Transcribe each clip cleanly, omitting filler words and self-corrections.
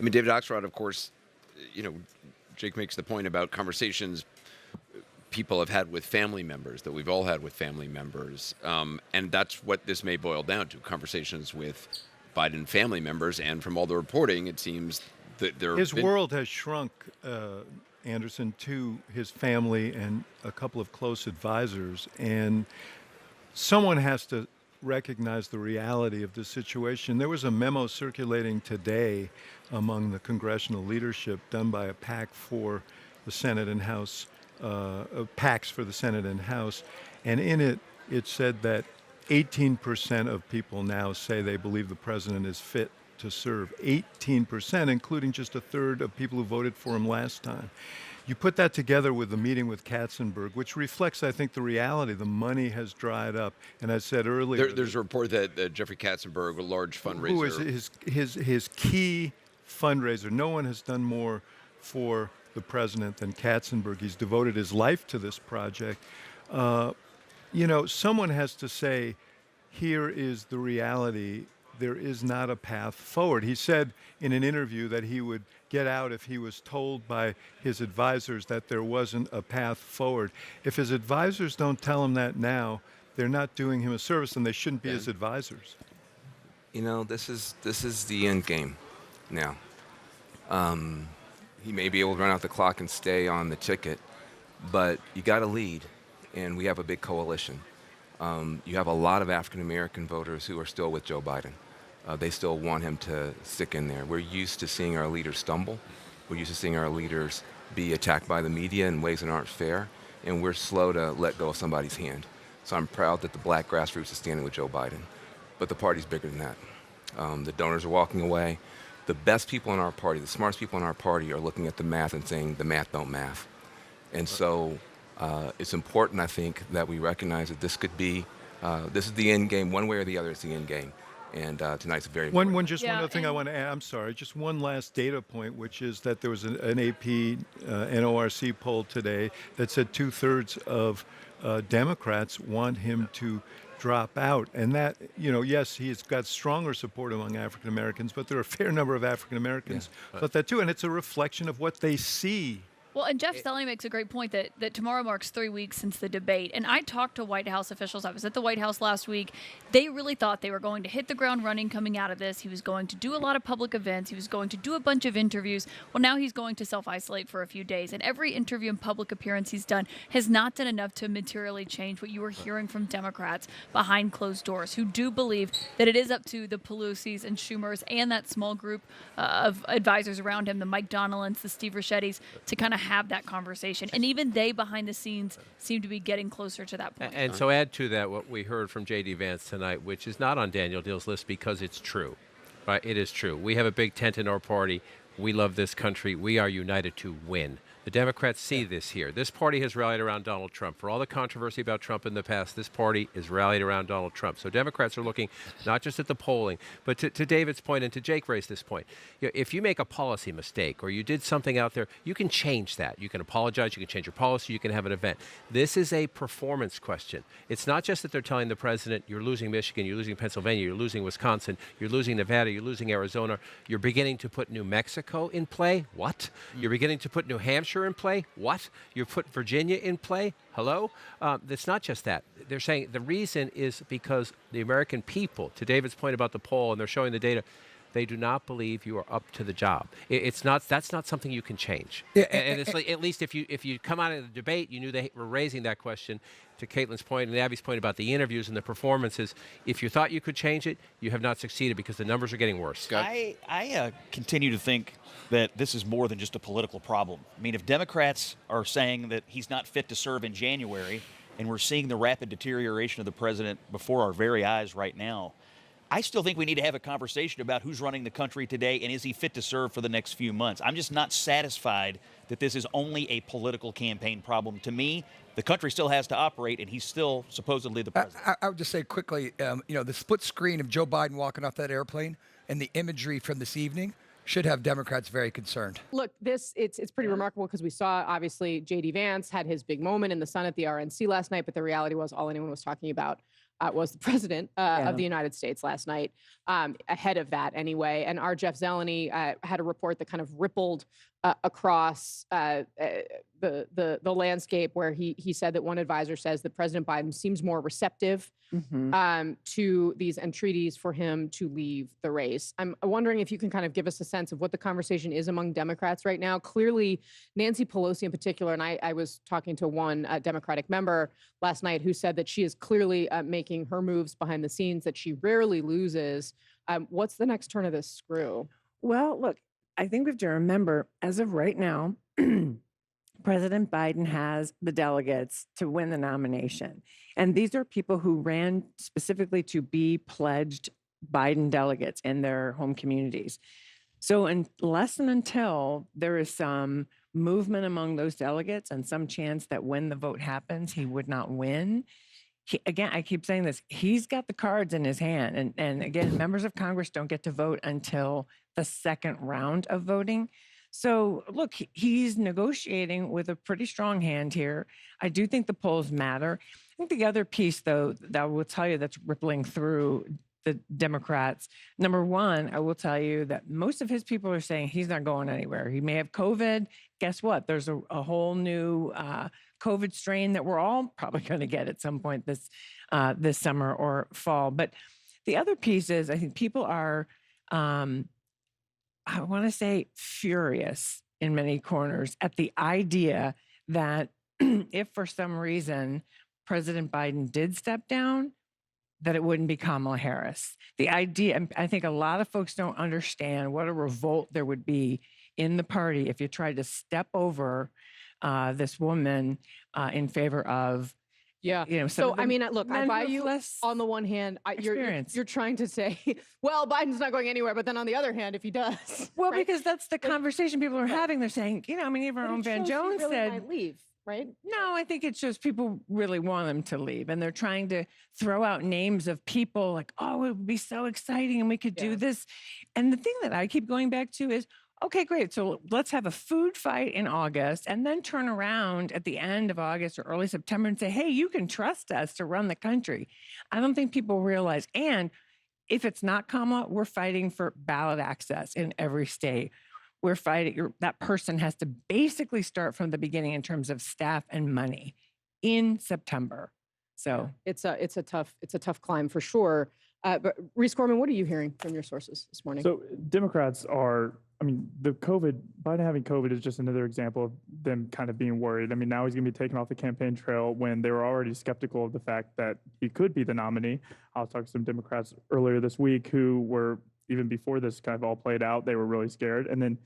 I mean, David Axelrod, of course, Jake makes the point about conversations people have had with family members, that we've all had with family members. And that's what this may boil down to, conversations with Biden family members. And from all the reporting, it seems that his world has shrunk, Anderson, to his family and a couple of close advisors. And someone has to recognize the reality of the situation. There was a memo circulating today among the congressional leadership done by a PAC for the Senate and House, PACs for the Senate and House. And in it, it said that 18% of people now say they believe the president is fit to serve. 18%, including just a third of people who voted for him last time. You put that together with the meeting with Katzenberg, which reflects, I think, the reality. The money has dried up. And I said earlier... There's a report that Jeffrey Katzenberg, a large fundraiser... Who is his key fundraiser. No one has done more for the president than Katzenberg. He's devoted his life to this project. Someone has to say, here is the reality. There is not a path forward. He said in an interview that he would get out if he was told by his advisors that there wasn't a path forward. If his advisors don't tell him that now, they're not doing him a service, and they shouldn't be his advisors. This is the end game now. He may be able to run out the clock and stay on the ticket, but you got to lead, and we have a big coalition. You have a lot of African-American voters who are still with Joe Biden. They still want him to stick in there. We're used to seeing our leaders stumble. We're used to seeing our leaders be attacked by the media in ways that aren't fair, and we're slow to let go of somebody's hand. So I'm proud that the black grassroots is standing with Joe Biden. But the party's bigger than that. The donors are walking away. The best people in our party, the smartest people in our party are looking at the math and saying the math don't math. And so it's important, I think, that we recognize that this could be, this is the end game. One way or the other, it's the end game. And tonight's very important. One other thing I want to add. I'm sorry, just one last data point, which is that there was an AP NORC poll today that said 2/3 of Democrats want him to drop out. And that, yes, he's got stronger support among African Americans, but there are a fair number of African Americans thought that too. And it's a reflection of what they see. Well, and Jeff Stelling makes a great point that tomorrow marks 3 weeks since the debate. And I talked to White House officials. I was at the White House last week. They really thought they were going to hit the ground running coming out of this. He was going to do a lot of public events. He was going to do a bunch of interviews. Well, now he's going to self-isolate for a few days. And every interview and public appearance he's done has not done enough to materially change what you were hearing from Democrats behind closed doors, who do believe that it is up to the Pelosi's and Schumer's and that small group of advisors around him, the Mike Donnellans, the Steve Richettis, to kind of have that conversation. And even they behind the scenes seem to be getting closer to that point. And so add to that what we heard from J.D. Vance tonight, which is not on Daniel Deal's list because it's true. Right? It is true. We have a big tent in our party. We love this country. We are united to win. The Democrats see this here. This party has rallied around Donald Trump. For all the controversy about Trump in the past, this party is rallied around Donald Trump. So Democrats are looking not just at the polling, but to David's point and to Jake raised this point. If you make a policy mistake or you did something out there, you can change that. You can apologize. You can change your policy. You can have an event. This is a performance question. It's not just that they're telling the president, you're losing Michigan, you're losing Pennsylvania, you're losing Wisconsin, you're losing Nevada, you're losing Arizona. You're beginning to put New Mexico in play. What? You're beginning to put New Hampshire in play? What? You put Virginia in play? Hello? It's not just that. They're saying the reason is because the American people, to David's point about the poll, and they're showing the data, they do not believe you are up to the job. It's not. That's not something you can change. Yeah, and it's like, at least if you come out of the debate, you knew they were raising that question. To Caitlin's point and Abby's point about the interviews and the performances, if you thought you could change it, you have not succeeded because the numbers are getting worse. I continue to think that this is more than just a political problem. I mean, if Democrats are saying that he's not fit to serve in January, and we're seeing the rapid deterioration of the president before our very eyes right now, I still think we need to have a conversation about who's running the country today and is he fit to serve for the next few months. I'm just not satisfied that this is only a political campaign problem. To me, the country still has to operate, and he's still supposedly the president. I would just say quickly, the split screen of Joe Biden walking off that airplane and the imagery from this evening should have Democrats very concerned. Look, it's pretty remarkable because we saw, obviously, J.D. Vance had his big moment in the sun at the RNC last night, but the reality was all anyone was talking about was the president of the United States last night, ahead of that anyway. And our Jeff Zeleny had a report that kind of rippled across the landscape, where he said that one advisor says that President Biden seems more receptive to these entreaties for him to leave the race. I'm wondering if you can kind of give us a sense of what the conversation is among Democrats right now. Clearly, Nancy Pelosi in particular, and I was talking to one Democratic member last night who said that she is clearly making her moves behind the scenes, that she rarely loses. What's the next turn of this screw? Well, look, I think we have to remember, as of right now, President Biden has the delegates to win the nomination. And these are people who ran specifically to be pledged Biden delegates in their home communities. So unless and until there is some movement among those delegates and some chance that when the vote happens, he would not win. Again, I keep saying this, he's got the cards in his hand. And again, members of Congress don't get to vote until the second round of voting. So look, he's negotiating with a pretty strong hand here. I do think the polls matter. I think the other piece, though, that I will tell you that's rippling through the Democrats, number one, I will tell you that most of his people are saying he's not going anywhere. He may have COVID. Guess what? There's a whole new COVID strain that we're all probably going to get at some point this summer or fall. But the other piece is, I think people are, I want to say, furious in many corners at the idea that if for some reason President Biden did step down, that it wouldn't be Kamala Harris. The idea, and I think a lot of folks don't understand what a revolt there would be in the party if you tried to step over this woman in favor of, Yeah. some So, of the I mean, look, I men buy who have you less on the one hand. experience. You're trying to say, well, Biden's not going anywhere. But then on the other hand, if he does. Well, right? because that's the conversation people are having. They're saying, I mean, even But our own it Van shows he Jones really said, might leave, right? no, I think it's just people really want them to leave. And they're trying to throw out names of people like, oh, it would be so exciting and we could Yeah. do this. And the thing that I keep going back to is, okay, great. So let's have a food fight in August and then turn around at the end of August or early September and say, hey, you can trust us to run the country. I don't think people realize. And if it's not Kamala, we're fighting for ballot access in every state. We're fighting, that person has to basically start from the beginning in terms of staff and money in September. So It's a tough climb for sure. But Reese Corman, what are you hearing from your sources this morning? So Democrats are, I mean, Biden having COVID is just another example of them kind of being worried. I mean, now he's going to be taken off the campaign trail when they were already skeptical of the fact that he could be the nominee. I was talking to some Democrats earlier this week who were, even before this kind of all played out, they were really scared. And then,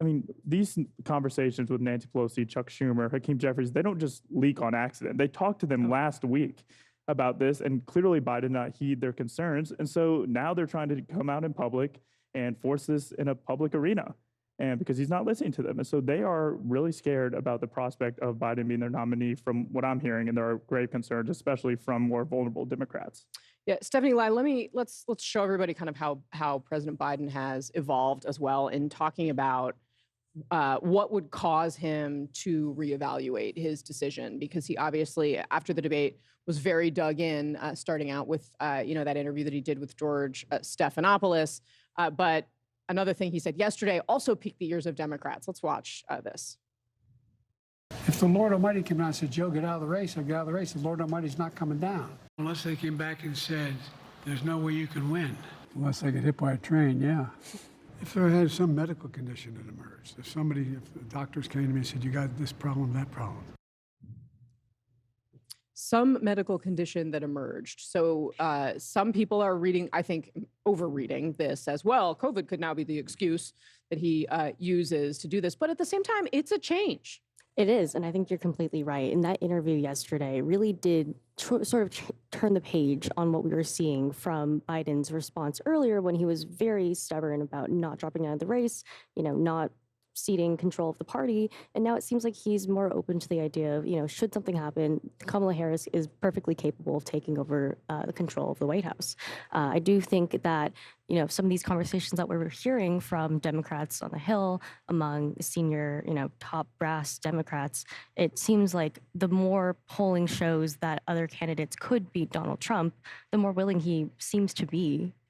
I mean, these conversations with Nancy Pelosi, Chuck Schumer, Hakeem Jeffries, they don't just leak on accident. They talked to them last week about this, and clearly Biden did not heed their concerns. And so now they're trying to come out in public and force this in a public arena, and because he's not listening to them. And so they are really scared about the prospect of Biden being their nominee from what I'm hearing, and there are grave concerns, especially from more vulnerable Democrats. Yeah, Stephanie Lai, let's show everybody kind of how President Biden has evolved as well in talking about what would cause him to reevaluate his decision, because he obviously, after the debate, was very dug in, starting out with that interview that he did with George Stephanopoulos. But another thing he said yesterday also piqued the ears of Democrats. Let's watch this. If the Lord Almighty came down and said, Joe, get out of the race, I'd get out of the race. The Lord Almighty's not coming down. Unless they came back and said, there's no way you can win. Unless I get hit by a train, yeah. If there had some medical condition that emerged, if the doctors came to me and said, you got this problem, that problem. Some medical condition that emerged. So some people are reading, I think, overreading this as well. COVID could now be the excuse that he uses to do this. But at the same time, it's a change. It is, and I think you're completely right. And that interview yesterday really did turn the page on what we were seeing from Biden's response earlier when he was very stubborn about not dropping out of the race, not ceding control of the party. And now it seems like he's more open to the idea of, should something happen, Kamala Harris is perfectly capable of taking over the control of the White House. I do think that, some of these conversations that we're hearing from Democrats on the Hill, among senior, top brass Democrats, it seems like the more polling shows that other candidates could beat Donald Trump, the more willing he seems to be